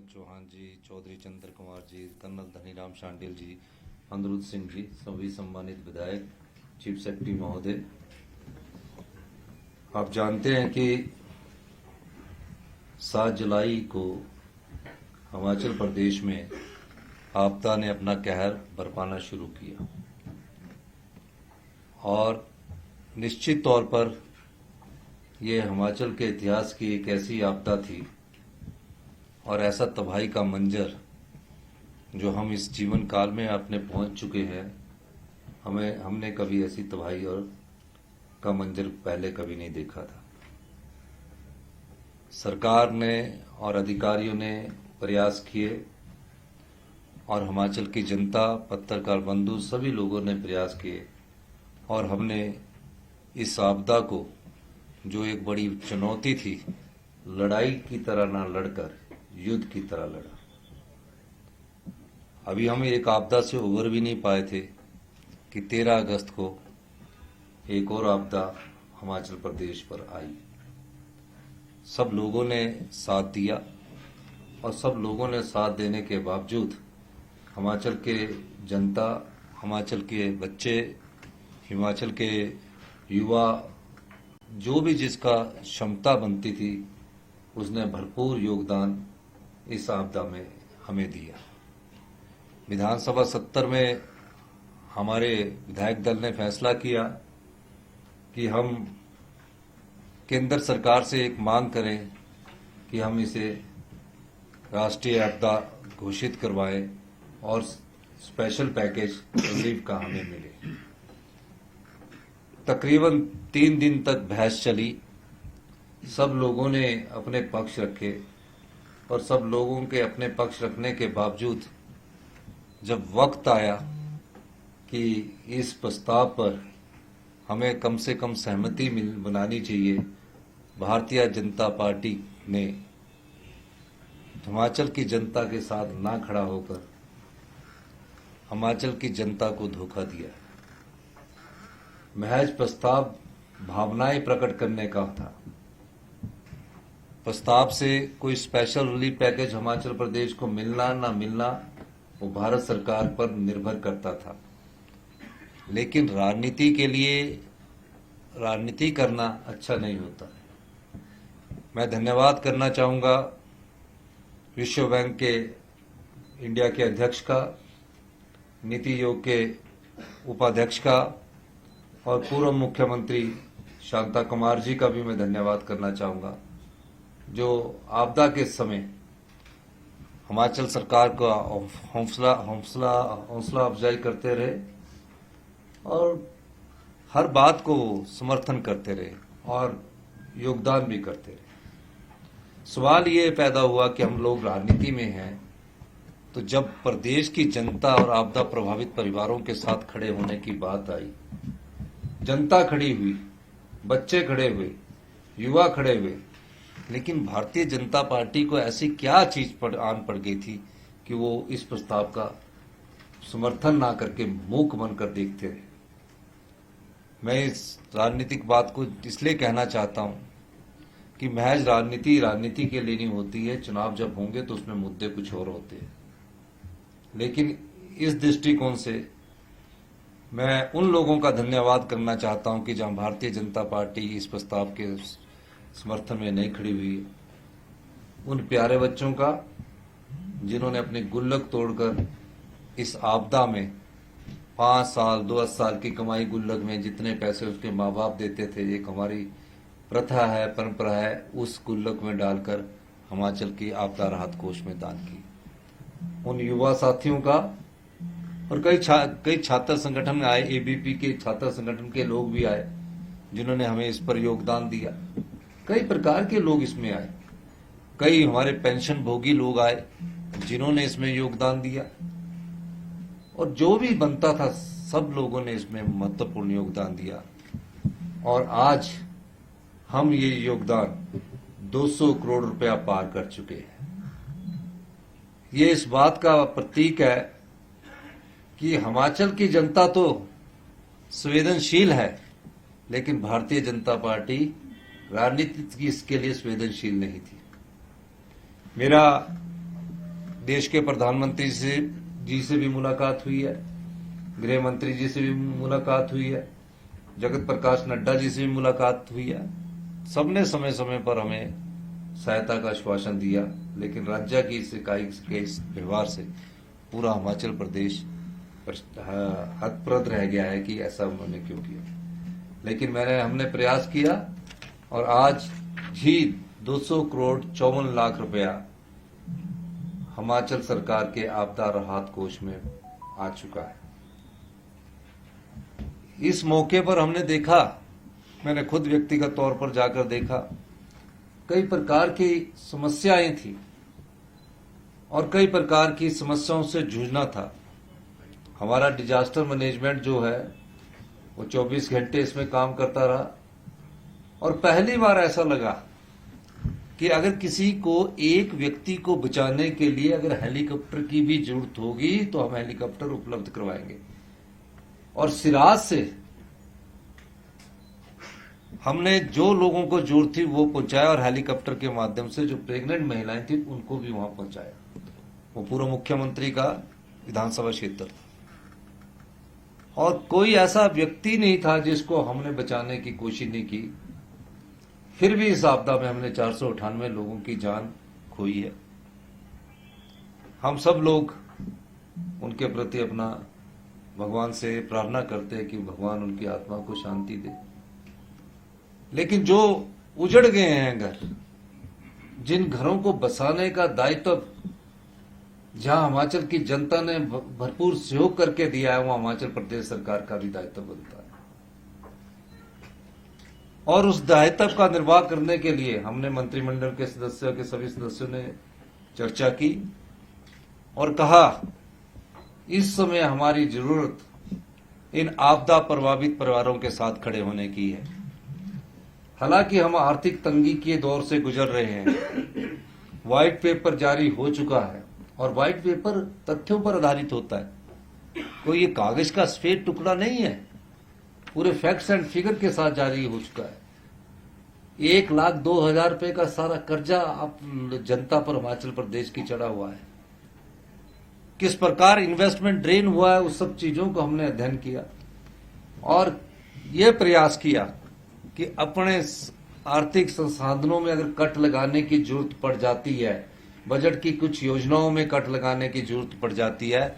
चौहान जी, चौधरी चंद्र Kumar ji, colonel Dhaniram Shandil जी, अनिरुद्ध सिंह जी, सभी सम्मानित विधायक, चीफ सेक्रेटरी महोदय, आप जानते हैं कि 7 जुलाई को हिमाचल प्रदेश में आपदा ने अपना कहर बरपाना शुरू किया और निश्चित तौर पर यह हिमाचल के इतिहास की एक ऐसी आपदा थी और ऐसा तबाही का मंजर जो हम इस जीवन काल में अपने पहुंच चुके हैं, हमने कभी ऐसी तबाही और का मंजर पहले कभी नहीं देखा था। सरकार ने और अधिकारियों ने प्रयास किए और हिमाचल की जनता, पत्रकार बंधु, सभी लोगों ने प्रयास किए और हमने इस आपदा को, जो एक बड़ी चुनौती थी, लड़ाई की तरह ना लड़कर युद्ध की तरह लड़ा। अभी हम एक आपदा से उबर भी नहीं पाए थे कि 13 अगस्त को एक और आपदा हिमाचल प्रदेश पर आई। सब लोगों ने साथ दिया और सब लोगों ने साथ देने के बावजूद हिमाचल के जनता, हिमाचल के बच्चे, हिमाचल के युवा, जो भी जिसका क्षमता बनती थी, उसने भरपूर योगदान इस आपदा में हमें दिया। विधानसभा 70 में हमारे विधायक दल ने फैसला किया कि हम केंद्र सरकार से एक मांग करें कि हम इसे राष्ट्रीय आपदा घोषित करवाएं और स्पेशल पैकेज रिलीफ का हमें मिले। तकरीबन 3 दिन तक बहस चली, सब लोगों ने अपने पक्ष रखे और सब लोगों के अपने पक्ष रखने के बावजूद जब वक्त आया कि इस प्रस्ताव पर हमें कम से कम सहमति बनानी चाहिए, भारतीय जनता पार्टी ने हिमाचल की जनता के साथ ना खड़ा होकर हिमाचल की जनता को धोखा दिया। महज प्रस्ताव भावनाएं प्रकट करने का था। प्रस्ताव से कोई special relief package Himachal Pradesh को मिलना ना मिलना वो भारत सरकार पर निर्भर करता था। लेकिन राजनीति के लिए राजनीति करना अच्छा नहीं होता। मैं धन्यवाद करना चाहूंगा विश्व बैंक के इंडिया के अध्यक्ष का, नीति आयोग के उपाध्यक्ष का और पूर्व मुख्यमंत्री शांता कुमार जी का भी मैं धन्यवाद करना चाहूंगा, जो आपदा के समय हिमाचल सरकार का हौसला अफजाई करते रहे और हर बात को समर्थन करते रहे और योगदान भी करते रहे। सवाल ये पैदा हुआ कि हम लोग राजनीति में हैं, तो जब प्रदेश की जनता और आपदा प्रभावित परिवारों के साथ खड़े होने की बात आई, जनता खड़ी हुई, बच्चे खड़े हुए, युवा खड़े हुए, लेकिन भारतीय जनता पार्टी को ऐसी क्या चीज आन पड़ गई थी कि वो इस प्रस्ताव का समर्थन ना करके मूक बनकर देखते रहे। मैं इस राजनीतिक बात को इसलिए कहना चाहता हूं कि महज राजनीति के लिए नहीं होती है। चुनाव जब होंगे तो उसमें मुद्दे कुछ और होते हैं, लेकिन इस दृष्टिकोण से मैं उन लोगों का धन्यवाद करना चाहता हूं कि जहां भारतीय जनता पार्टी इस प्रस्ताव के समर्थन में नहीं खड़ी हुई, उन प्यारे बच्चों का जिन्होंने अपने गुल्लक तोड़कर इस आपदा में 5 साल 10 साल की कमाई गुल्लक में जितने पैसे उसके माँ बाप देते थे, एक हमारी प्रथा है, परंपरा है, उस गुल्लक में डालकर हिमाचल की आपदा राहत कोष में दान की। उन युवा साथियों का और कई छात्र संगठन आए, एबीपी के छात्र संगठन के लोग भी आए जिन्होंने हमें इस पर योगदान दिया। कई प्रकार के लोग इसमें आए, कई हमारे पेंशन भोगी लोग आए जिन्होंने इसमें योगदान दिया और जो भी बनता था सब लोगों ने इसमें महत्वपूर्ण योगदान दिया और आज हम ये योगदान 200 करोड़ रुपया पार कर चुके हैं। ये इस बात का प्रतीक है कि हिमाचल की जनता तो संवेदनशील है, लेकिन भारतीय जनता पार्टी राजनीति की इसके लिए संवेदनशील नहीं थी। मेरा देश के प्रधानमंत्री जी से भी मुलाकात हुई है, गृह मंत्री जी से भी मुलाकात हुई है, जगत प्रकाश नड्डा जी से भी मुलाकात हुई है। सबने समय समय पर हमें सहायता का आश्वासन दिया, लेकिन राज्य की इस इकाई के इस व्यवहार से पूरा हिमाचल प्रदेश हतप्रभ रह गया है कि ऐसा उन्होंने क्यों किया। लेकिन हमने प्रयास किया और आज ही 200 करोड़ 54 लाख रुपया हिमाचल सरकार के आपदा राहत कोष में आ चुका है। इस मौके पर हमने देखा, मैंने खुद व्यक्तिगत तौर पर जाकर देखा, कई प्रकार की समस्याएं थी और कई प्रकार की समस्याओं से जूझना था। हमारा डिजास्टर मैनेजमेंट जो है वो 24 घंटे इसमें काम करता रहा और पहली बार ऐसा लगा कि अगर किसी को, एक व्यक्ति को बचाने के लिए अगर हेलीकॉप्टर की भी जरूरत होगी तो हम हेलीकॉप्टर उपलब्ध करवाएंगे। और सिराज से हमने जो लोगों को जरूरत थी वो पहुंचाया और हेलीकॉप्टर के माध्यम से जो प्रेग्नेंट महिलाएं थी उनको भी वहां पहुंचाया। वो पूर्व मुख्यमंत्री का विधानसभा क्षेत्र और कोई ऐसा व्यक्ति नहीं था जिसको हमने बचाने की कोशिश नहीं की। फिर भी इस आपदा में हमने 498 लोगों की जान खोई है। हम सब लोग उनके प्रति अपना भगवान से प्रार्थना करते हैं कि भगवान उनकी आत्मा को शांति दे। लेकिन जो उजड़ गए हैं घर, जिन घरों को बसाने का दायित्व जहां हिमाचल की जनता ने भरपूर सहयोग करके दिया है, वहां हिमाचल प्रदेश सरकार का भी दायित्व बनता है। और उस दायित्व का निर्वाह करने के लिए हमने मंत्रिमंडल के सदस्यों के सभी सदस्यों ने चर्चा की और कहा इस समय हमारी जरूरत इन आपदा प्रभावित परिवारों के साथ खड़े होने की है। हालांकि हम आर्थिक तंगी के दौर से गुजर रहे हैं। व्हाइट पेपर जारी हो चुका है और व्हाइट पेपर तथ्यों पर आधारित होता है, कोई ये कागज का सफेद टुकड़ा नहीं है, पूरे फैक्ट्स एंड फिगर के साथ जारी हो चुका है। 1,02,000 रुपए का सारा कर्जा अब जनता पर हिमाचल प्रदेश की चढ़ा हुआ है। किस प्रकार इन्वेस्टमेंट ड्रेन हुआ है, उस सब चीजों को हमने अध्ययन किया और यह प्रयास किया कि अपने आर्थिक संसाधनों में अगर कट लगाने की जरूरत पड़ जाती है, बजट की कुछ योजनाओं में कट लगाने की जरूरत पड़ जाती है,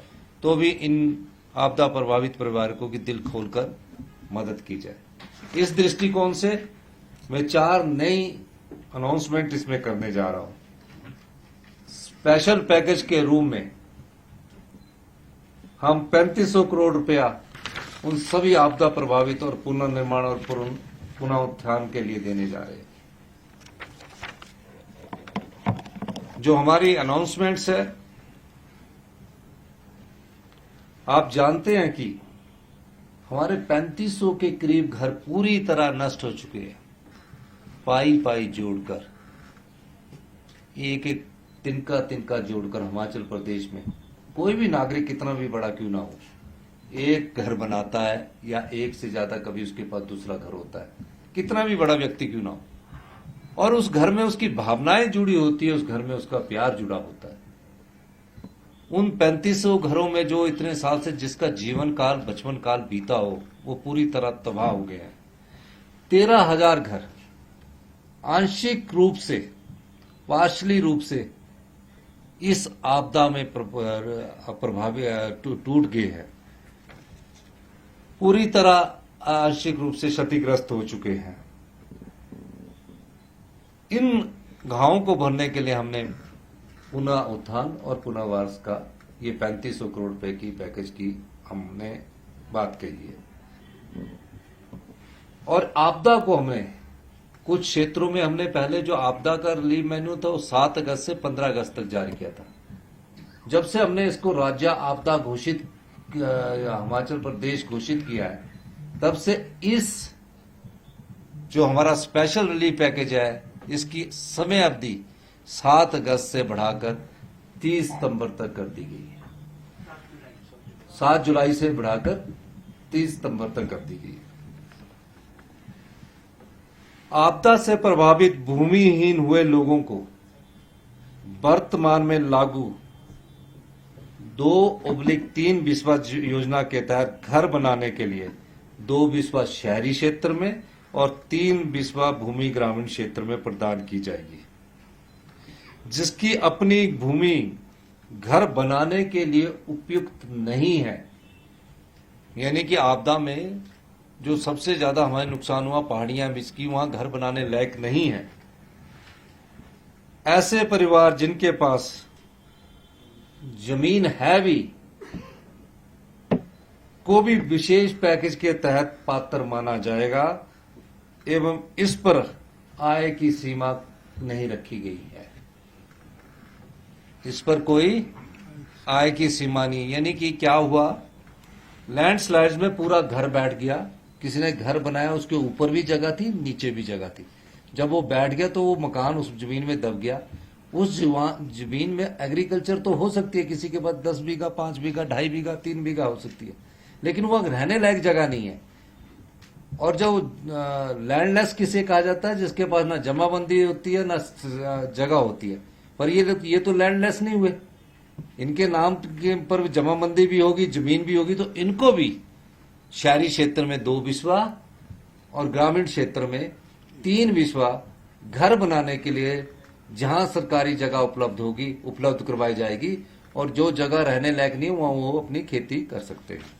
तो भी इन आपदा प्रभावित परिवारों की दिल खोलकर मदद की जाए। इस दृष्टिकोण से मैं 4 नई अनाउंसमेंट इसमें करने जा रहा हूं। स्पेशल पैकेज के रूप में हम 3500 करोड़ रुपया उन सभी आपदा प्रभावित और पुनर्निर्माण और पुनः उत्थान के लिए देने जा रहे हैं। जो हमारी अनाउंसमेंट्स है, आप जानते हैं कि हमारे 3500 के करीब घर पूरी तरह नष्ट हो चुके हैं। पाई पाई जोड़कर, एक एक तिनका तिनका जोड़कर हिमाचल प्रदेश में कोई भी नागरिक कितना भी बड़ा क्यों ना हो, एक घर बनाता है या एक से ज्यादा कभी उसके पास दूसरा घर होता है, कितना भी बड़ा व्यक्ति क्यों ना हो, और उस घर में उसकी भावनाएं जुड़ी होती है, उस घर में उसका प्यार जुड़ा होता है। उन 3500 घरों में जो इतने साल से जिसका जीवन काल, बचपन काल बीता हो, वो पूरी तरह तबाह हो गए हैं। 13,000 घर आंशिक रूप से, पार्शली रूप से इस आपदा में प्रभावित टूट गए हैं, पूरी तरह आंशिक रूप से क्षतिग्रस्त हो चुके हैं। इन घावों को भरने के लिए हमने पुनः उत्थान और पुनर्वास का ये 3500 करोड़ रुपए की पैकेज की हमने बात कही है। और आपदा को हमें कुछ क्षेत्रों में हमने पहले जो आपदा का रिलीफ मेन्यू था वो 7 अगस्त से 15 अगस्त तक जारी किया था। जब से हमने इसको राज्य आपदा घोषित, हिमाचल प्रदेश घोषित किया है, तब से इस जो हमारा स्पेशल रिलीफ पैकेज है, इसकी समय अवधि 7 अगस्त से बढ़ाकर 30 सितंबर तक कर दी गई है। 7 जुलाई से बढ़ाकर 30 सितंबर तक कर दी गई है। आपदा से प्रभावित भूमिहीन हुए लोगों को वर्तमान में लागू 2/3 बिस्वा योजना के तहत घर बनाने के लिए 2 बिस्वा शहरी क्षेत्र में और 3 बिस्वा भूमि ग्रामीण क्षेत्र में प्रदान की जाएगी। जिसकी अपनी भूमि घर बनाने के लिए उपयुक्त नहीं है, यानी कि आपदा में जो सबसे ज्यादा हमारे नुकसान हुआ पहाड़ियां बिस्की, वहां घर बनाने लायक नहीं है, ऐसे परिवार जिनके पास जमीन है भी को भी विशेष पैकेज के तहत पात्र माना जाएगा एवं इस पर आय की सीमा नहीं रखी गई है। इस पर कोई आय की सीमा नहीं, यानी कि क्या हुआ, लैंडस्लाइड में पूरा घर बैठ गया, किसी ने घर बनाया, उसके ऊपर भी जगह थी नीचे भी जगह थी, जब वो बैठ गया तो वो मकान उस जमीन में दब गया। उस जमीन में एग्रीकल्चर तो हो सकती है, किसी के पास 10 बीघा 5 बीघा 2.5 बीघा 3 बीघा हो सकती है, लेकिन वो रहने लायक जगह नहीं है। और जो लैंडलेस किसे कहा जाता है, जिसके पास ना जमाबंदी होती है ना जगह होती है, पर ये तो लैंडलेस नहीं हुए, इनके नाम के पर जमाबंदी भी होगी, जमीन भी होगी, तो इनको भी शहरी क्षेत्र में 2 बिस्वा और ग्रामीण क्षेत्र में 3 बिस्वा घर बनाने के लिए जहां सरकारी जगह उपलब्ध होगी उपलब्ध करवाई जाएगी, और जो जगह रहने लायक नहीं वहां वो अपनी खेती कर सकते हैं।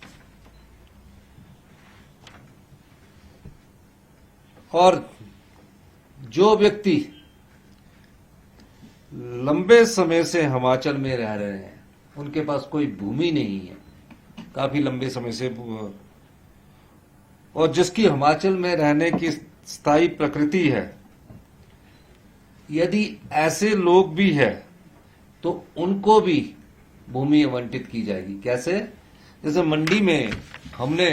और जो व्यक्ति लंबे समय से हिमाचल में रह रहे हैं, उनके पास कोई भूमि नहीं है काफी लंबे समय से, और जिसकी हिमाचल में रहने की स्थायी प्रकृति है, यदि ऐसे लोग भी हैं तो उनको भी भूमि आवंटित की जाएगी। कैसे? जैसे मंडी में हमने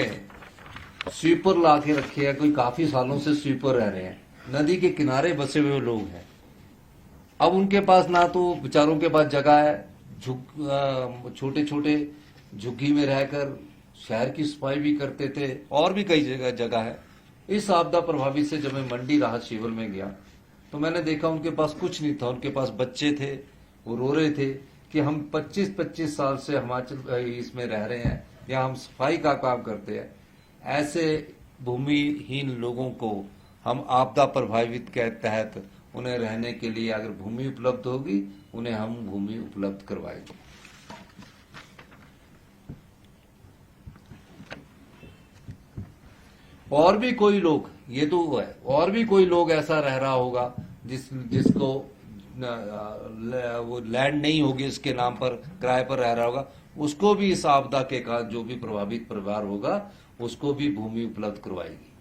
स्वीपर ला के रखे हैं, कोई काफी सालों से स्वीपर रह रहे हैं, नदी के किनारे बसे हुए लोग हैं, अब उनके पास ना तो बेचारों के पास जगह है, छोटे छोटे झुग्गी में रहकर शहर की सफाई भी करते थे, और भी कई जगह है। इस आपदा प्रभावित से जब मैं मंडी राहत शिविर में गया तो मैंने देखा उनके पास कुछ नहीं था, उनके पास बच्चे थे, वो रो रहे थे कि हम 25-25 साल से हिमाचल इसमें रह रहे हैं या हम सफाई का काम करते हैं। ऐसे भूमिहीन लोगों को हम आपदा प्रभावित के तहत उन्हें रहने के लिए अगर भूमि उपलब्ध होगी, उन्हें हम भूमि उपलब्ध करवाएंगे। और भी कोई लोग, ये तो है, और भी कोई लोग ऐसा रह रहा होगा जिसको वो लैंड नहीं होगी, इसके नाम पर किराए पर रह रहा होगा, उसको भी इस आपदा के कारण जो भी प्रभावित परिवार होगा उसको भी भूमि उपलब्ध करवाएगी।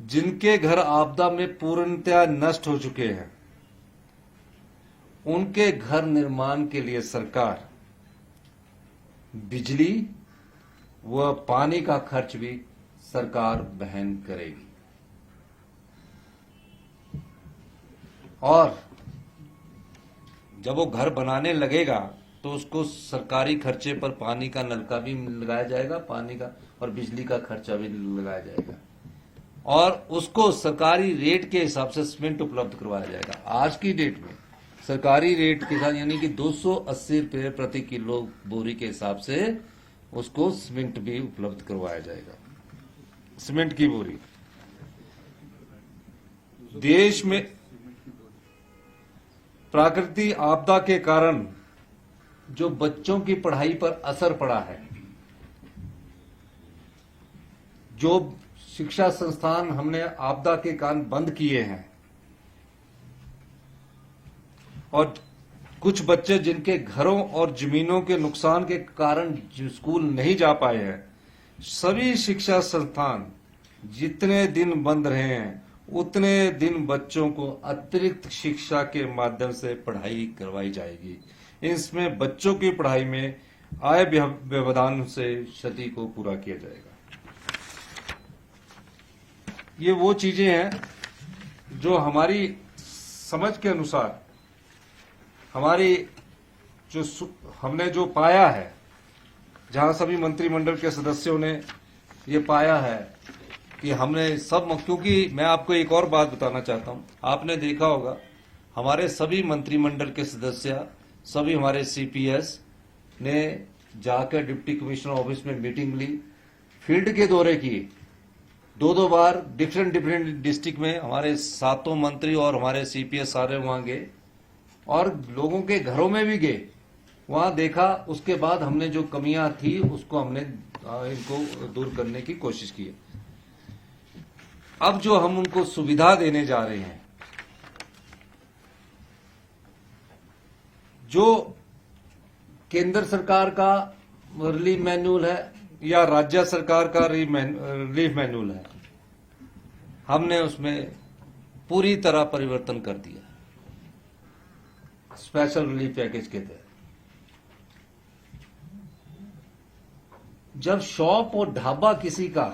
जिनके घर आपदा में पूर्णतया नष्ट हो चुके हैं, उनके घर निर्माण के लिए सरकार बिजली व पानी का खर्च भी सरकार वहन करेगी। और जब वो घर बनाने लगेगा तो उसको सरकारी खर्चे पर पानी का नलका भी लगाया जाएगा, पानी का और बिजली का खर्चा भी लगाया जाएगा, और उसको सरकारी रेट के हिसाब से सीमेंट उपलब्ध करवाया जाएगा। आज की डेट में सरकारी रेट के साथ, यानी कि 280 रुपये प्रति किलो बोरी के हिसाब से उसको सीमेंट भी उपलब्ध करवाया जाएगा, सीमेंट की बोरी। देश में प्राकृतिक आपदा के कारण जो बच्चों की पढ़ाई पर असर पड़ा है, जो शिक्षा संस्थान हमने आपदा के कारण बंद किए हैं, और कुछ बच्चे जिनके घरों और जमीनों के नुकसान के कारण स्कूल नहीं जा पाए हैं, सभी शिक्षा संस्थान जितने दिन बंद रहे हैं उतने दिन बच्चों को अतिरिक्त शिक्षा के माध्यम से पढ़ाई करवाई जाएगी। इसमें बच्चों की पढ़ाई में आय व्यवधान से क्षति को पूरा किया जाएगा। ये वो चीजें हैं जो हमारी समझ के अनुसार, हमारी जो हमने जो पाया है, जहां सभी मंत्रिमंडल के सदस्यों ने ये पाया है कि हमने सब, क्योंकि मैं आपको एक और बात बताना चाहता हूं, आपने देखा होगा हमारे सभी मंत्रिमंडल के सदस्य, सभी हमारे सीपीएस ने जाकर डिप्टी कमिश्नर ऑफिस में मीटिंग ली, फील्ड के दौरे किए, दो बार डिफरेंट डिस्ट्रिक्ट में हमारे सातों मंत्री और हमारे सीपीएस सारे वहां गए और लोगों के घरों में भी गए, वहां देखा। उसके बाद हमने जो कमियां थी उसको हमने इनको दूर करने की कोशिश की। अब जो हम उनको सुविधा देने जा रहे हैं, जो केंद्र सरकार का रिलीफ मैनुअल है या राज्य सरकार का रिलीफ मैनुअल है, हमने उसमें पूरी तरह परिवर्तन कर दिया स्पेशल रिलीफ पैकेज के तहत। जब शॉप और ढाबा किसी का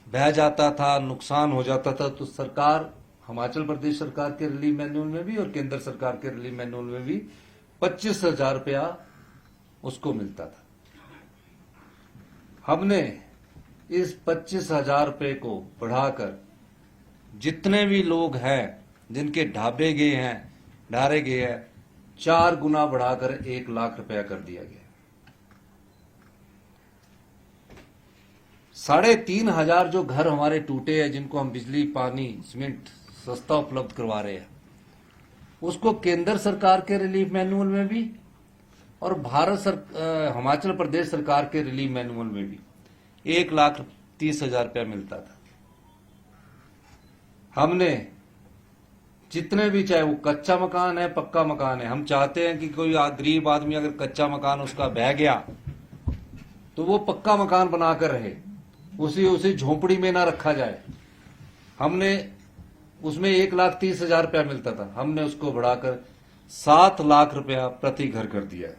बह जाता था, नुकसान हो जाता था, तो सरकार, हिमाचल प्रदेश सरकार के रिलीफ मैनुअल में भी और केंद्र सरकार के रिलीफ मैनुअल में भी 25,000 रुपया उसको मिलता था। हमने इस 25,000 रुपये को बढ़ाकर जितने भी लोग हैं जिनके ढाबे गए हैं, ढारे गए हैं, 4 गुना बढ़ाकर 1 लाख रुपया कर दिया गया। 3,500 जो घर हमारे टूटे हैं, जिनको हम बिजली, पानी, सीमेंट सस्ता उपलब्ध करवा रहे हैं, उसको केंद्र सरकार के रिलीफ मैनुअल में भी और हिमाचल प्रदेश सरकार के रिलीफ मैनुअल में भी 1,30,000 रुपया मिलता था। हमने जितने भी, चाहे वो कच्चा मकान है, पक्का मकान है, हम चाहते हैं कि कोई गरीब आदमी अगर कच्चा मकान उसका बह गया तो वो पक्का मकान बनाकर रहे, उसी झोपड़ी में ना रखा जाए। हमने उसमें 1,30,000 रुपया मिलता था, हमने उसको बढ़ाकर 7 लाख रुपया प्रति घर कर दिया है।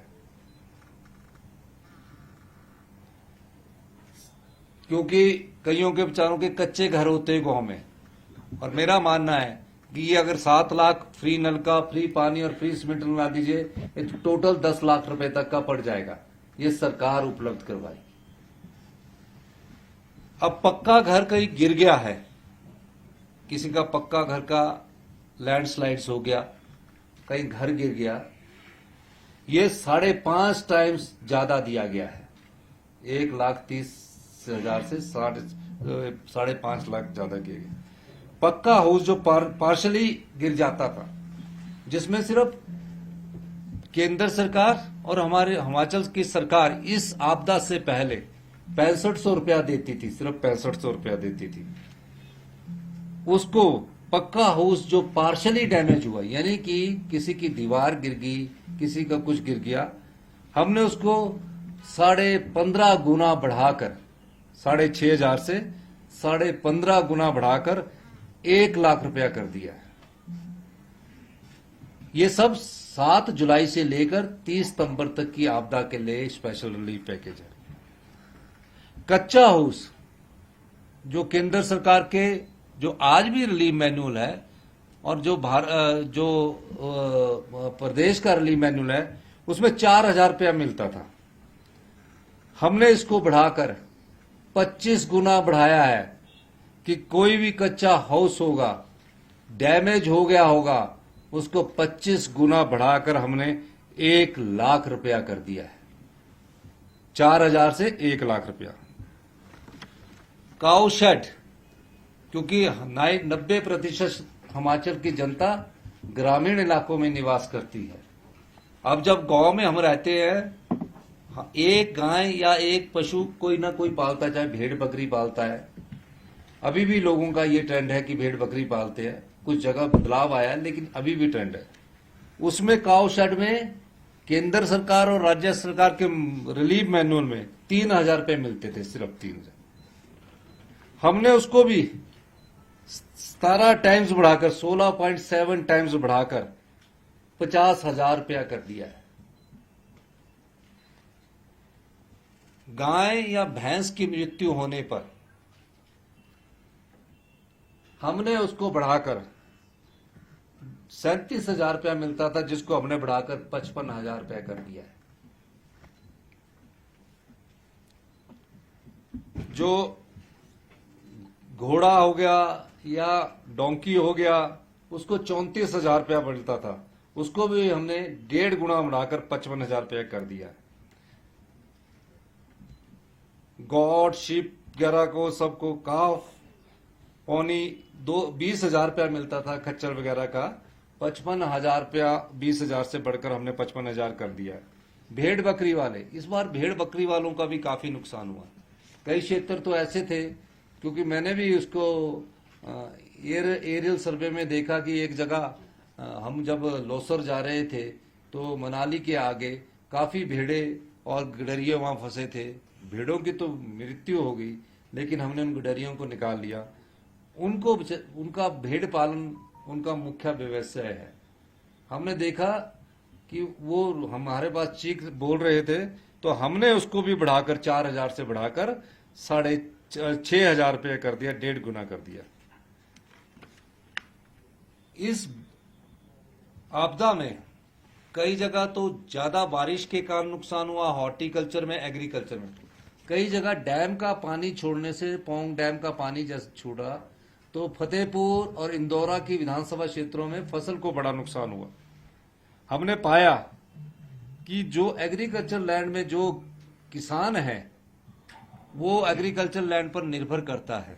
क्योंकि कईयों के बेचारों के कच्चे घर होते हैं गांव में, और मेरा मानना है कि ये अगर 7 लाख फ्री नल का, फ्री पानी और फ्री सीमेंट लगा दीजिए, तो टोटल 10 लाख रुपए तक का पड़ जाएगा। ये सरकार उपलब्ध करवाई। अब पक्का घर कहीं गिर गया है, किसी का पक्का घर का लैंडस्लाइड्स हो गया, कहीं घर गिर गया, ये 5.5 टाइम्स ज्यादा दिया गया है। 1,30,000 से 5.5 लाख ज्यादा किया गया। पक्का हाउस जो पार्शली गिर जाता था, जिसमें सिर्फ केंद्र सरकार और हमारे हिमाचल की सरकार इस आपदा से पहले 6500 रुपया देती थी, सिर्फ 6500 रुपया देती थी। उसको पक्का हाउस जो पार्शली डैमेज हुआ, यानी कि किसी की दीवार गिर गई, किसी का कुछ गिर गया, हमने उसको 15.5 गुना बढ़ाकर, 6,500 से 15.5 गुना बढ़ाकर 1 लाख रुपया कर दिया है। ये सब 7 जुलाई से लेकर 30 सितंबर तक की आपदा के लिए स्पेशल रिलीफ पैकेज है। कच्चा हाउस जो केंद्र सरकार के, जो आज भी रिलीफ मैनुअल है, और जो प्रदेश का रिलीफ मैनुअल है, उसमें 4,000 रुपया मिलता था। हमने इसको बढ़ाकर 25 गुना बढ़ाया है कि कोई भी कच्चा हाउस होगा, डैमेज हो गया होगा, उसको 25 गुना बढ़ाकर हमने 1 लाख रुपया कर दिया है। 4,000 से 1 लाख रुपया। काऊ शेड, क्योंकि 90% हिमाचल की जनता ग्रामीण इलाकों में निवास करती है। अब जब गांव में हम रहते हैं, एक गाय या एक पशु कोई ना कोई पालता है, चाहे भेड़ बकरी पालता है। अभी भी लोगों का ये ट्रेंड है कि भेड़ बकरी पालते हैं, कुछ जगह बदलाव आया है, लेकिन अभी भी ट्रेंड है। उसमें काऊ शेड में केंद्र सरकार और राज्य सरकार के रिलीफ मैनुअल में 3,000 रुपये मिलते थे, सिर्फ 3,000। हमने उसको भी 17 टाइम्स बढ़ाकर, 16.7 टाइम्स बढ़ाकर 50,000 रुपया कर दिया है। गाय या भैंस की मृत्यु होने पर हमने उसको बढ़ाकर 37,000 रुपया मिलता था, जिसको हमने बढ़ाकर 55,000 रुपया कर दिया है। जो घोड़ा हो गया या डोंकी हो गया उसको 34,000 रुपया मिलता था, उसको भी हमने 1.5 गुना बढ़ाकर 55,000 रुपया कर दिया है। गॉड, शीप वगैरह को, सबको काफ, पौनी 20,000 रुपया मिलता था खच्चर वगैरह का, 55,000 रुपया 20,000 से बढ़कर हमने 55,000 कर दिया है। भेड़ बकरी वाले, इस बार भेड़ बकरी वालों का भी काफी नुकसान हुआ। कई क्षेत्र तो ऐसे थे, क्योंकि मैंने भी उसको एरियल सर्वे में देखा कि एक जगह हम जब लोसर जा रहे थे तो मनाली के आगे काफी भेड़े और गिडरिये वहां फंसे थे। भेड़ों की तो मृत्यु हो गई, लेकिन हमने उन गिडरियों को निकाल लिया। उनका भेड़ पालन उनका मुख्य व्यवसाय है। हमने देखा कि वो हमारे पास चीख बोल रहे थे, तो हमने उसको भी बढ़ाकर 4,000 से बढ़ाकर 6,500 रुपये कर दिया, 1.5 गुना कर दिया। इस आपदा में कई जगह तो ज्यादा बारिश के कारण नुकसान हुआ, हॉर्टिकल्चर में, एग्रीकल्चर में। कई जगह डैम का पानी छोड़ने से, पोंग डैम का पानी जैसे छोड़ा तो फतेहपुर और इंदौरा की विधानसभा क्षेत्रों में फसल को बड़ा नुकसान हुआ। हमने पाया कि जो एग्रीकल्चर लैंड में जो किसान है वो एग्रीकल्चर लैंड पर निर्भर करता है,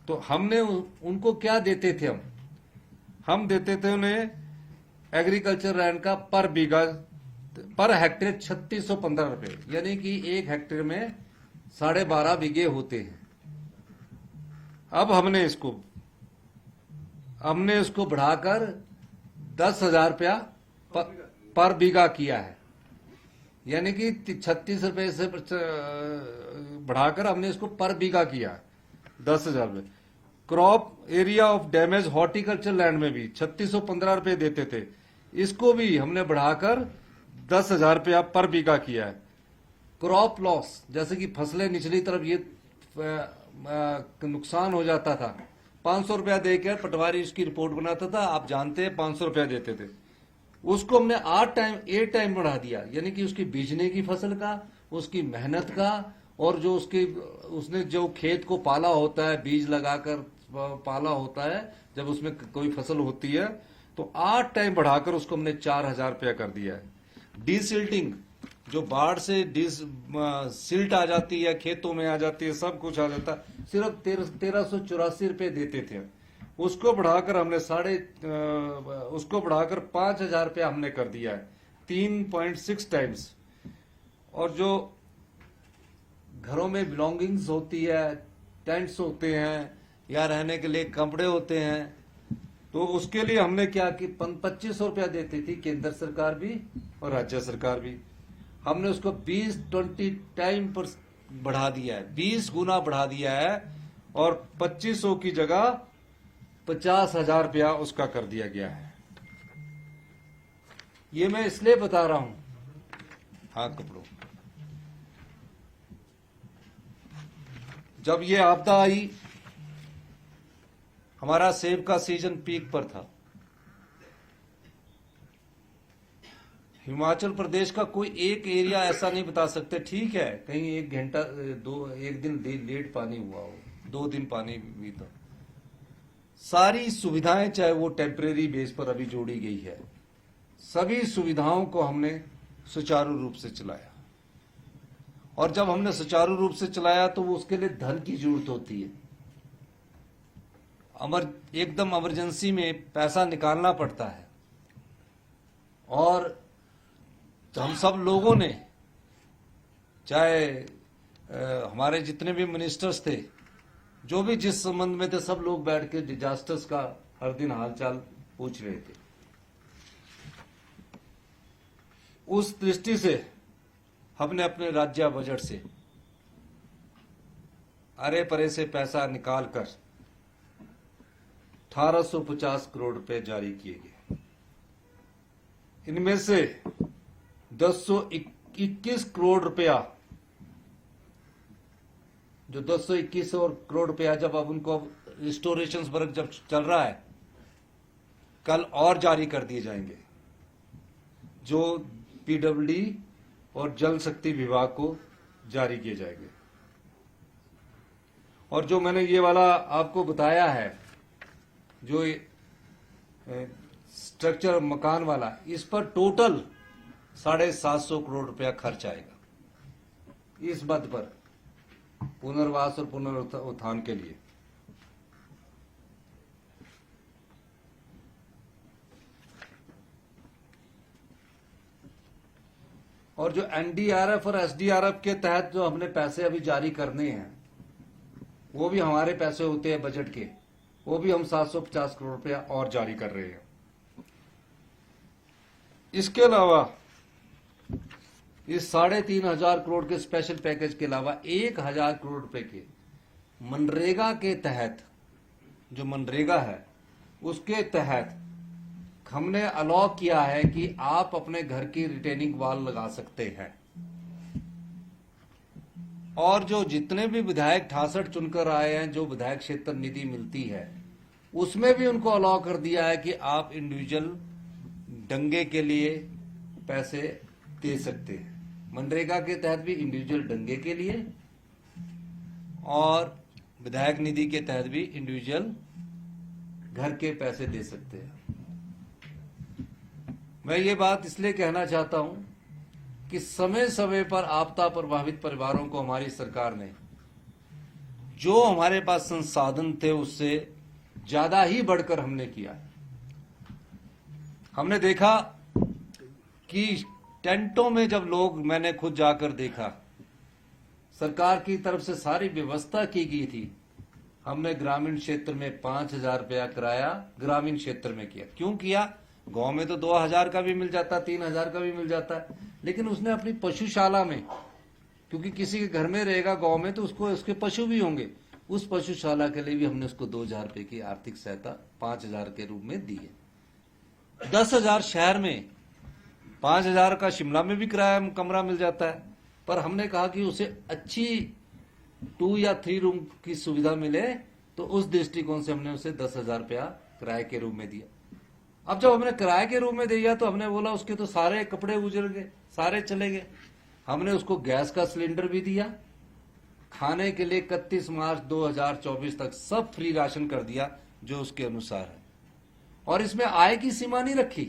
तो हमने उनको क्या देते थे, हम देते थे उन्हें एग्रीकल्चर लैंड का पर बीघा, पर हेक्टेयर 3615 रुपए, यानी कि 1 हेक्टेयर में 12.5 बीघे होते हैं। अब हमने इसको बढ़ाकर 10,000 रुपया पर बीघा किया है, यानी कि 36 रुपए से बढ़ाकर हमने इसको पर बीघा किया है 10,000 रुपये। Crop area of damage horticulture land में भी 3615 रुपये देते थे, इसको भी हमने बढ़ाकर 10,000 रुपया पर बीघा किया है। क्रॉप लॉस, जैसे कि फसलें निचली तरफ ये नुकसान हो जाता था, 500 रुपया देकर पटवारी इसकी रिपोर्ट बनाता था, आप जानते हैं 500 रुपया देते थे, उसको हमने 8 टाइम बढ़ा दिया, यानी कि उसकी बीजने की फसल का, उसकी मेहनत का, और जो उसने जो खेत को पाला होता है, बीज लगाकर पाला होता है, जब उसमें कोई फसल होती है तो 8 टाइम बढ़ाकर उसको हमने 4,000 रुपया कर दिया है। डीसिल्टिंग, जो बाढ़ से सिल्ट आ जाती है, खेतों में आ जाती है, सब कुछ आ जाता है, सिर्फ 1,384 रुपये देते थे, उसको बढ़ाकर हमने उसको बढ़ाकर 5,000 रुपया हमने कर दिया है, 3.6 टाइम्स। और जो घरों में बिलोंगिंग्स होती है, टेंट्स होते हैं या रहने के लिए कपड़े होते हैं, तो उसके लिए हमने क्या कि 2,500 रुपया देती थी केंद्र सरकार भी और राज्य सरकार भी, हमने उसको 20 टाइम पर बढ़ा दिया है, 20 गुना बढ़ा दिया है, और 2,500 की जगह 50,000 रुपया उसका कर दिया गया है। ये मैं इसलिए बता रहा हूं, हाँ कपड़ों, जब ये आपदा आई हमारा सेब का सीजन पीक पर था। हिमाचल प्रदेश का कोई एक एरिया ऐसा नहीं बता सकते, ठीक है कहीं 1 घंटा 1 दिन लेट पानी हुआ हो, 2 दिन पानी भी था, सारी सुविधाएं चाहे वो टेम्परेरी बेस पर अभी जोड़ी गई है, सभी सुविधाओं को हमने सुचारू रूप से चलाया। और जब हमने सुचारू रूप से चलाया तो वो उसके लिए धन की जरूरत होती है, एकदम इमरजेंसी में पैसा निकालना पड़ता है। और हम सब लोगों ने, चाहे हमारे जितने भी मिनिस्टर्स थे, जो भी जिस संबंध में थे, सब लोग बैठ के डिजास्टर्स का हर दिन हालचाल पूछ रहे थे। उस दृष्टि से हमने अपने राज्य बजट से अरे परे से पैसा निकालकर 1850 करोड़ रुपए जारी किए गए। इनमें से 221 करोड़ रुपया, जो 221 और करोड़ रुपया, जब अब उनको रिस्टोरेशन वर्क जब चल रहा है, कल और जारी कर दिए जाएंगे, जो पीडब्ल्यूडी और जल शक्ति विभाग को जारी किए जाएंगे। और जो मैंने ये वाला आपको बताया है, जो स्ट्रक्चर मकान वाला, इस पर टोटल 750 करोड़ रुपया खर्च आएगा इस मद पर, पुनर्वास और पुनरुत्थान के लिए। और जो एनडीआरएफ और एसडीआरएफ के तहत जो हमने पैसे अभी जारी करने हैं, वो भी हमारे पैसे होते हैं बजट के, वो भी हम 750 करोड़ रुपया और जारी कर रहे हैं। इसके अलावा इस 3,500 करोड़ के स्पेशल पैकेज के अलावा 1,000 करोड़ रुपए के मनरेगा के तहत, जो मनरेगा है उसके तहत हमने अलाउ किया है कि आप अपने घर की रिटेनिंग वॉल लगा सकते हैं। और जो जितने भी विधायक 68 चुनकर आए हैं, जो विधायक क्षेत्र निधि मिलती है, उसमें भी उनको अलाउ कर दिया है कि आप इंडिविजुअल दंगे के लिए पैसे दे सकते हैं। मनरेगा के तहत भी इंडिविजुअल दंगे के लिए और विधायक निधि के तहत भी इंडिविजुअल घर के पैसे दे सकते हैं। मैं ये बात इसलिए कहना चाहता हूं कि समय समय पर आपदा प्रभावित परिवारों को हमारी सरकार ने जो हमारे पास संसाधन थे उससे ज्यादा ही बढ़कर हमने किया। हमने देखा कि टेंटों में जब लोग, मैंने खुद जाकर देखा, सरकार की तरफ से सारी व्यवस्था की गई थी। हमने ग्रामीण क्षेत्र में 5,000 रुपया किराया ग्रामीण क्षेत्र में किया। क्यों किया? गांव में तो 2,000 का भी मिल जाता, 3,000 का भी मिल जाता है, लेकिन उसने अपनी पशुशाला में, क्योंकि किसी के घर में रहेगा गांव में तो उसको उसके पशु भी होंगे, उस पशुशाला के लिए भी हमने उसको 2,000 रुपए की आर्थिक सहायता 5,000 के रूप में दी है। 10,000 शहर में, 5,000 का शिमला में भी किराया कमरा मिल जाता है, पर हमने कहा कि उसे अच्छी 2 या 3 रूम की सुविधा मिले, तो उस दृष्टिकोण से हमने उसे 10,000 रुपया किराए के रूप में दिया। अब जब हमने किराए के रूप में दिया तो हमने बोला उसके तो सारे कपड़े उजड़ गए, सारे चले गए। हमने उसको गैस का सिलेंडर भी दिया, खाने के लिए 31 मार्च 2024 तक सब फ्री राशन कर दिया जो उसके अनुसार है। और इसमें आय की सीमा नहीं रखी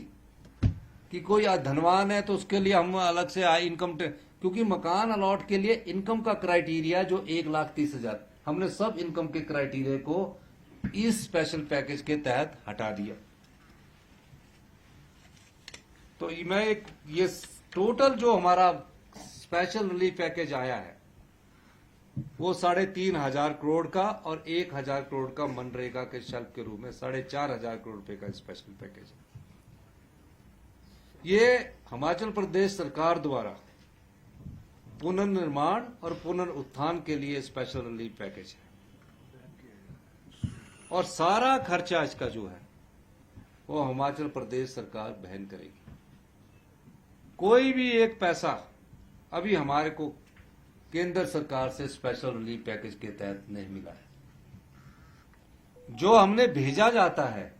कि कोई धनवान है तो उसके लिए हम अलग से आय इनकम, क्योंकि मकान अलॉट के लिए इनकम का क्राइटेरिया जो 1,30,000, हमने सब इनकम के क्राइटेरिया को इस स्पेशल पैकेज के तहत हटा दिया। तो मैं ये टोटल जो हमारा स्पेशल रिलीफ पैकेज आया है वो 3,500 करोड़ का और 1,000 करोड़ का मनरेगा के शेल्फ के रूप में 4,500 करोड़ रुपए का स्पेशल पैकेज है। ये हिमाचल प्रदेश सरकार द्वारा पुनर्निर्माण और पुनरुत्थान के लिए स्पेशल रिलीफ पैकेज है, और सारा खर्चा इसका जो है वो हिमाचल प्रदेश सरकार वहन करेगी। कोई भी एक पैसा अभी हमारे को केंद्र सरकार से स्पेशल रिलीफ पैकेज के तहत नहीं मिला है। जो हमने भेजा जाता है,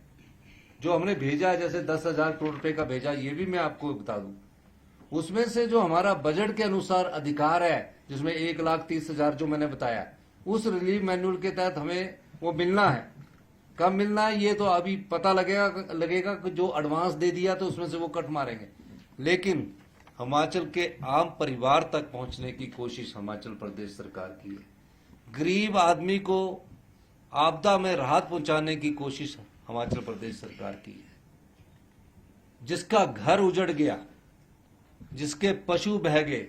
जो हमने भेजा है, जैसे 10,000 करोड़ रुपए का भेजा, ये भी मैं आपको बता दूं, उसमें से जो हमारा बजट के अनुसार अधिकार है, जिसमें 1,30,000 जो मैंने बताया, उस रिलीफ मैनुअल के तहत हमें वो मिलना है। कब मिलना है ये तो अभी पता लगेगा कि जो एडवांस दे दिया तो उसमें से वो कट मारेंगे, लेकिन हिमाचल के आम परिवार तक पहुंचने की कोशिश हिमाचल प्रदेश सरकार की है। गरीब आदमी को आपदा में राहत पहुंचाने की कोशिश हिमाचल प्रदेश सरकार की है। जिसका घर उजड़ गया, जिसके पशु बह गए,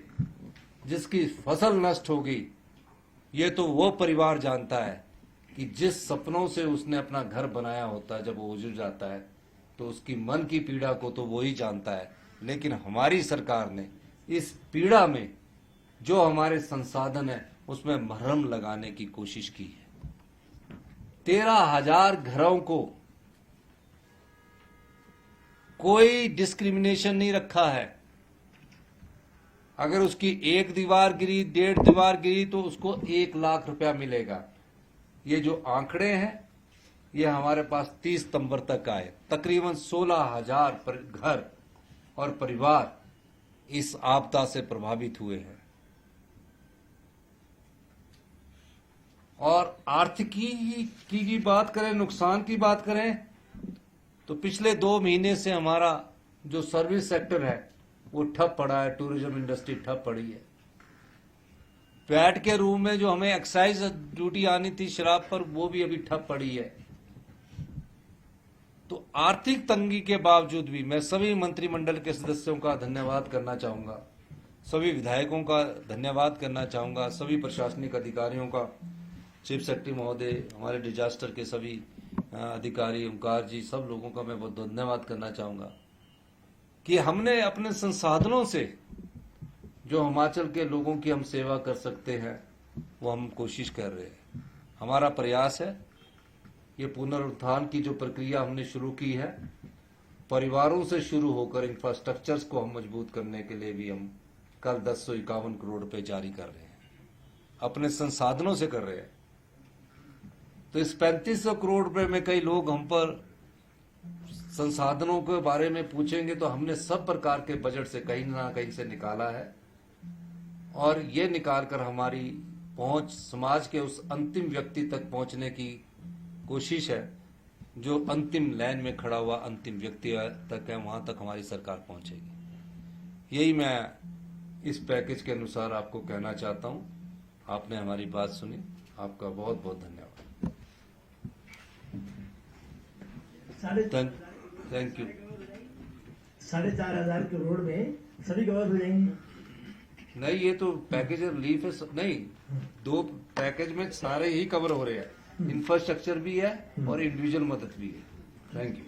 जिसकी फसल नष्ट हो गई, ये तो वो परिवार जानता है कि जिस सपनों से उसने अपना घर बनाया होता है, जब वो उजड़ जाता है तो उसकी मन की पीड़ा को तो वो ही जानता है। लेकिन हमारी सरकार ने इस पीड़ा में जो हमारे संसाधन है उसमें मरहम लगाने की कोशिश की है। 13,000 घरों को कोई डिस्क्रिमिनेशन नहीं रखा है। अगर उसकी 1 दीवार गिरी, 1.5 दीवार गिरी तो उसको 1 लाख रुपया मिलेगा। ये जो आंकड़े हैं ये हमारे पास 30 सितंबर तक आए। तकरीबन 16,000 घर और परिवार इस आपदा से प्रभावित हुए हैं। और आर्थिकी की बात करें, नुकसान की बात करें, तो पिछले 2 महीने से हमारा जो सर्विस सेक्टर है वो ठप पड़ा है, टूरिज्म इंडस्ट्री ठप पड़ी है। पैट के रूम में जो हमें एक्साइज ड्यूटी आनी थी शराब पर, वो भी अभी ठप पड़ी है। तो आर्थिक तंगी के बावजूद भी मैं सभी मंत्रिमंडल के सदस्यों का धन्यवाद करना चाहूंगा, सभी विधायकों का धन्यवाद करना चाहूंगा, सभी प्रशासनिक अधिकारियों का, चीफ सेक्रेटरी महोदय, हमारे डिजास्टर के सभी अधिकारी, ओंकार जी, सब लोगों का मैं बहुत धन्यवाद करना चाहूंगा कि हमने अपने संसाधनों से जो हिमाचल के लोगों की हम सेवा कर सकते हैं वो हम कोशिश कर रहे हैं। हमारा प्रयास है ये पुनरुत्थान की जो प्रक्रिया हमने शुरू की है, परिवारों से शुरू होकर इंफ्रास्ट्रक्चर्स को हम मजबूत करने के लिए भी हम कल 1051 करोड़ रुपए जारी कर रहे हैं, अपने संसाधनों से कर रहे हैं। तो इस 3500 करोड़ रुपए में कई लोग हम पर संसाधनों के बारे में पूछेंगे, तो हमने सब प्रकार के बजट से कहीं ना कहीं से निकाला है और ये निकालकर हमारी पहुंच समाज के उस अंतिम व्यक्ति तक पहुंचने की कोशिश है, जो अंतिम लाइन में खड़ा हुआ अंतिम व्यक्ति तक है, वहां तक हमारी सरकार पहुंचेगी। यही मैं इस पैकेज के अनुसार आपको कहना चाहता हूं। आपने हमारी बात सुनी, आपका बहुत बहुत धन्यवाद। Thank you. 4,500 करोड़ में सभी कवर हो जाएंगे? नहीं, ये तो पैकेज रिलीफ है, नहीं 2 पैकेज में सारे ही कवर हो रहे हैं, इंफ्रास्ट्रक्चर भी है और इंडिविजुअल मदद भी है। Thank you.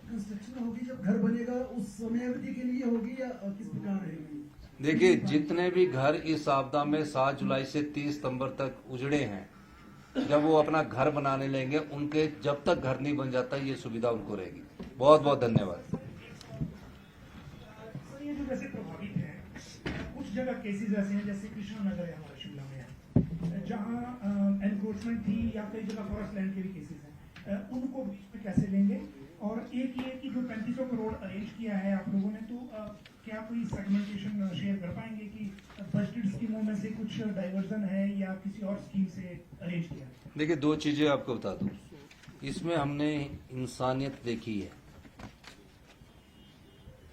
कंस्ट्रक्शन होगी जब घर बनेगा उस समय अवधि के लिए होगी या किस प्रकार रहेगी? देखिए, जितने भी घर इस आपदा में 7 जुलाई से 30 सितंबर तक उजड़े हैं, जब वो अपना घर बनाने लेंगे, उनके जब तक घर नहीं बन जाता ये सुविधा उनको रहेगी। बहुत बहुत धन्यवाद। ये जो वैसे प्रभावित है, कुछ जगह केसेस ऐसे हैं जैसे कृष्णा नगर है हमारे शिमला में, जहां एनक्रोचमेंट थी या कई जगह फॉरेस्ट लैंड के भी केसेस हैं, उनको बीच में कैसे लेंगे? और एक ये कि जो 3500 करोड़ अरेंज किया है आप लोगों ने, तो क्या कोई सेगमेंटेशन शेयर कर पाएंगे कि बजटेड स्कीमों में से कुछ डाइवर्जन है या किसी और स्कीम से अरेंज किया? देखिए, 2 चीजें आपको बता दूं। इसमें हमने इंसानियत देखी है,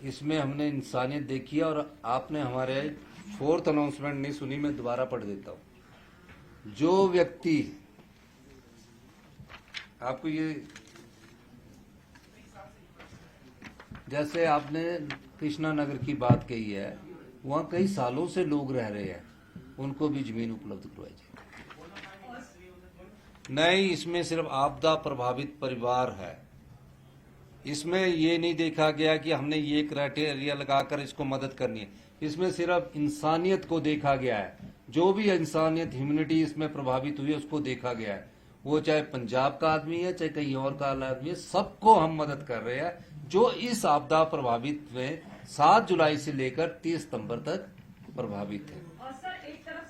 इसमें हमने इंसानियत देखी है। और आपने हमारे 4th अनाउंसमेंट नहीं सुनी, मैं दोबारा पढ़ देता हूं। जो व्यक्ति, आपको ये, जैसे आपने कृष्णा नगर की बात कही है, वहां कई सालों से लोग रह रहे हैं, उनको भी जमीन उपलब्ध करवाई जाए। नहीं, इसमें सिर्फ आपदा प्रभावित परिवार है। इसमें ये नहीं देखा गया कि हमने ये क्राइटेरिया लगाकर इसको मदद करनी है। इसमें सिर्फ इंसानियत को देखा गया है। जो भी इंसानियत, ह्यूमैनिटी इसमें प्रभावित हुई है, उसको देखा गया है। वो चाहे पंजाब का आदमी है, चाहे कहीं और का आदमी है, सबको हम मदद कर रहे हैं जो इस आपदा प्रभावित में 7 जुलाई से लेकर 30 सितंबर तक प्रभावित है।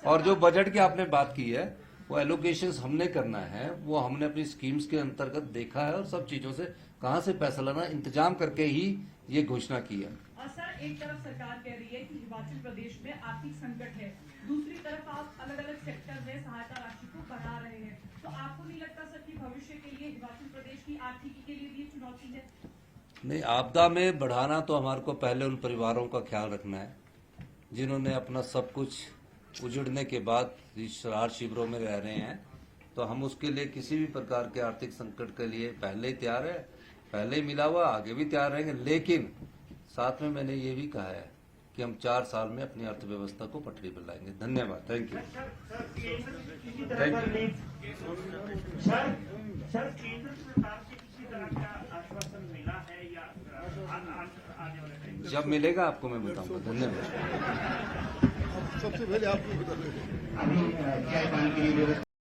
और जो बजट की आपने बात की है, वो एलोकेशंस हमने करना है, वो हमने अपनी स्कीम्स के अंतर्गत देखा है और सब चीजों से कहां से पैसा लाना इंतजाम करके ही ये घोषणा की है। और सर, एक तरफ सरकार कह रही है कि हिमाचल प्रदेश में आर्थिक संकट है, दूसरी तरफ आप अलग अलग सेक्टर में सहायता राशि को बढ़ा रहे हैं, तो आपको नहीं लगता सर कि भविष्य के लिए हिमाचल प्रदेश की आर्थिकी के लिए भी चुनौती है? नहीं, आपदा में बढ़ाना तो हमारे को पहले उन परिवारों का ख्याल रखना है जिन्होंने अपना सब कुछ उजड़ने के बाद राहत शिविरों में रह रहे हैं। तो हम उसके लिए किसी भी प्रकार के आर्थिक संकट के लिए पहले ही तैयार है, पहले ही मिला हुआ, आगे भी तैयार रहेंगे। लेकिन साथ में मैंने ये भी कहा है कि हम 4 साल में अपनी अर्थव्यवस्था को पटरी पर लाएंगे। धन्यवाद। Thank you. जब मिलेगा आपको मैं बताऊंगा। धन्यवाद। सबसे पहले आपको बता दें।